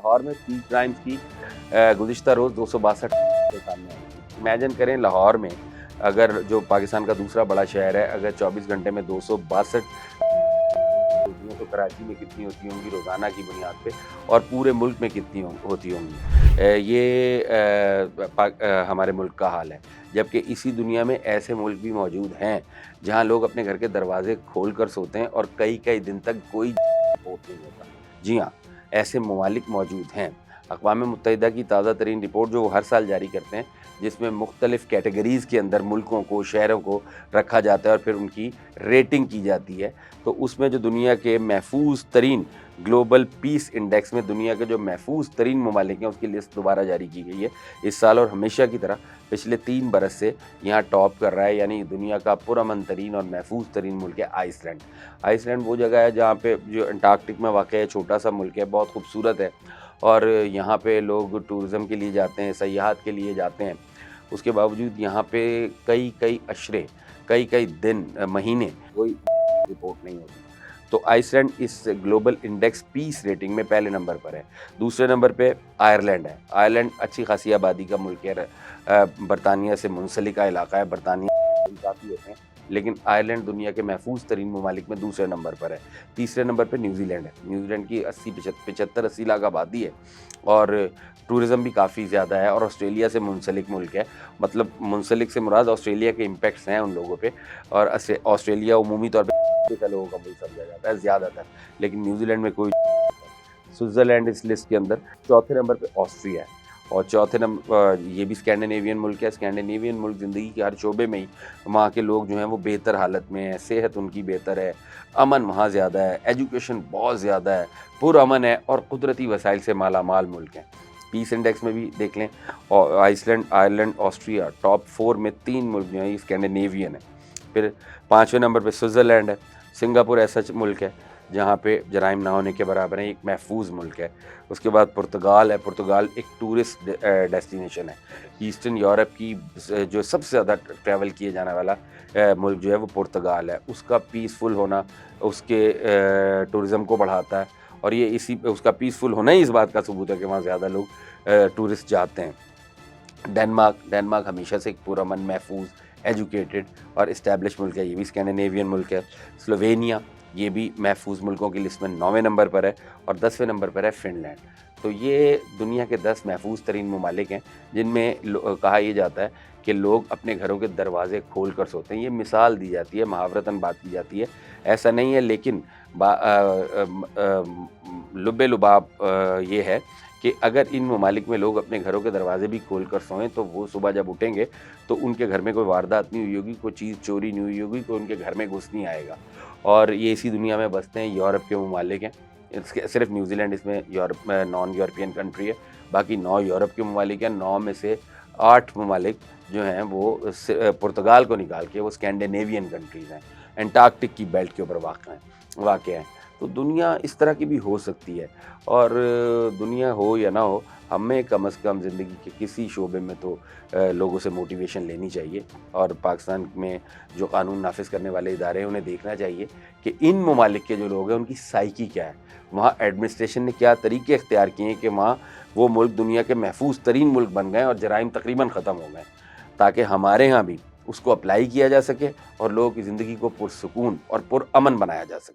लाहौर में P crimes की गुज़िश्ता रोज़ 262 के सामने आई। इमेजिन करें लाहौर में अगर जो पाकिस्तान का दूसरा बड़ा शहर है, अगर 24 घंटे में 262 होती हैं तो कराची में कितनी होती होंगी रोज़ाना की बुनियाद पे और पूरे मुल्क में कितनी होती होंगी। ये हमारे मुल्क का हाल है। जबकि इसी दुनिया में ऐसे मुल्क भी मौजूद हैं जहाँ लोग अपने घर के दरवाजे खोल कर सोते हैं और कई दिन तक कोई रिपोर्ट नहीं होता। जी हाँ, ऐसे ममालिक मौजूद हैं। अक़वाम मुत्तहिदा की ताज़ा तरीन रिपोर्ट जो वो हर साल जारी करते हैं, जिसमें मुख्तलिफ़ कैटेगरीज़ के अंदर मुल्कों को, शहरों को रखा जाता है और फिर उनकी रेटिंग की जाती है। तो उसमें जो दुनिया के महफूज़ तरीन ग्लोबल पीस इंडेक्स में दुनिया के जो महफूज़ तरीन ममालिक हैं उसकी लिस्ट दोबारा जारी की गई है इस साल, और हमेशा की तरह पिछले 3 बरस से यहाँ टॉप कर रहा है, यानी दुनिया का पुरअमन तरीन और महफूज़ तरीन मुल्क है आइसलैंड। आइसलैंड वो जगह है जहाँ पे जो अंटार्कटिक में वाक़ है, छोटा सा मुल्क है, बहुत खूबसूरत है और यहाँ पे लोग टूरिज़म के लिए जाते हैं, सयाहत के लिए जाते हैं। उसके बावजूद यहाँ पे कई अशरे, कई दिन, महीने कोई रिपोर्ट नहीं होती। तो आइसलैंड इस ग्लोबल इंडेक्स पीस रेटिंग में पहले नंबर पर है। दूसरे नंबर पे आयरलैंड है। आयरलैंड अच्छी खासी आबादी का मुल्क है, बरतानिया से मुंसलिका इलाका है, बरतानिया काफ़ी होते हैं, लेकिन आयरलैंड दुनिया के महफूज तरीन ममालिक में दूसरे नंबर पर है। तीसरे नंबर पर न्यूजीलैंड है। न्यूजीलैंड की 75-80 लाख आबादी है और टूरिज़म भी काफ़ी ज़्यादा है और ऑस्ट्रेलिया से मुंसलिक मुल्क है। मतलब मुंसलिक से मुराद ऑस्ट्रेलिया के इम्पैक्ट्स हैं उन लोगों पे, और ऑस्ट्रेलिया उमूमी तौर पे लोगों का मुल्क समझा जाता है ज़्यादातर, लेकिन न्यूजीलैंड में कोई। स्विट्ज़रलैंड इस लिस्ट के अंदर चौथे नंबर पे ऑस्ट्रिया है और चौथे नंबर ये भी स्कैंडिनेवियन मुल्क है। स्कैंडिनेवियन मुल्क ज़िंदगी के हर शोबे में ही वहाँ के लोग जो हैं वो बेहतर हालत में हैं, सेहत उनकी बेहतर है, अमन वहाँ ज़्यादा है, एजुकेशन बहुत ज़्यादा है, पुरअमन है और कुदरती वसाइल से मालामाल मुल्क हैं। पीस इंडेक्स में भी देख लें, और आइसलैंड, आयरलैंड, ऑस्ट्रिया टॉप 4 में 3 मुल्क जो हैं ये स्कैंडिनेवियन है। फिर 5वें नंबर पे स्विट्ज़रलैंड है। सिंगापुर ऐसा मुल्क है जहाँ पे जराइम ना होने के बराबर है, एक महफूज मुल्क है। उसके बाद पुर्तगाल है। पुर्तगाल एक टूरिस्ट डेस्टिनेशन है। ईस्टर्न यूरोप की जो सबसे ज़्यादा ट्रैवल किए जाने वाला मुल्क जो है वो पुर्तगाल है। उसका पीसफुल होना उसके टूरिज़म को बढ़ाता है और ये इसी उसका पीसफुल होना ही इस बात का सबूत है कि वहाँ ज़्यादा लोग टूरिस्ट जाते हैं। डेनमार्क हमेशा से एक पुरअमन, महफूज, एजुकेटेड और इस्टेब्लिश मुल्क है, ये भी स्कैंडिनेवियन मुल्क है। स्लोवेनिया ये भी महफूज मुल्कों की लिस्ट में 9वें नंबर पर है और 10वें नंबर पर है फ़िनलैंड। तो ये दुनिया के 10 महफूज तरीन ममालिक हैं जिनमें कहा यह जाता है कि लोग अपने घरों के दरवाजे खोल कर सोते हैं। ये मिसाल दी जाती है, मुहावरतन बात की जाती है, ऐसा नहीं है, लेकिन लुब्बे लुबाब ये है कि अगर इन ममालिक में लोग अपने घरों के दरवाजे भी खोल कर सोएं तो वो सुबह जब उठेंगे तो उनके घर में कोई वारदात नहीं हुई होगी, कोई चीज़ चोरी नहीं हुई होगी, कोई उनके घर में घुस नहीं आएगा। और ये इसी दुनिया में बसते हैं, यूरोप के ममालिक हैं। इसके सिर्फ न्यूजीलैंड इसमें यूरोप में नॉन यूरोपियन कंट्री है, बाकी 9 यूरोप के ममालिक हैं। 9 में से 8 ममालिक जो हैं वो पुर्तगाल को निकाल के वो स्कैंडिनेवियन कंट्रीज़ हैं, अंटार्कटिक की बेल्ट के ऊपर वाक़ हैं। तो दुनिया इस तरह की भी हो सकती है, और दुनिया हो या ना हो, हमें कम से कम ज़िंदगी के किसी शोबे में तो लोगों से मोटिवेशन लेनी चाहिए। और पाकिस्तान में जो कानून नाफिज करने वाले इदारे हैं उन्हें देखना चाहिए कि इन ममालिक के जो लोग हैं उनकी साइकी क्या है, वहाँ एडमिनिस्ट्रेशन ने क्या तरीके इख्तियार किए हैं कि वहाँ वो मुल्क दुनिया के महफूज तरीन मुल्क बन गए और जराइम तकरीबन ख़त्म हो गए, ताकि हमारे यहाँ भी उसको अप्लाई किया जा सके और लोगों की ज़िंदगी को पुरसुकून और पुरअमन बनाया जा सके।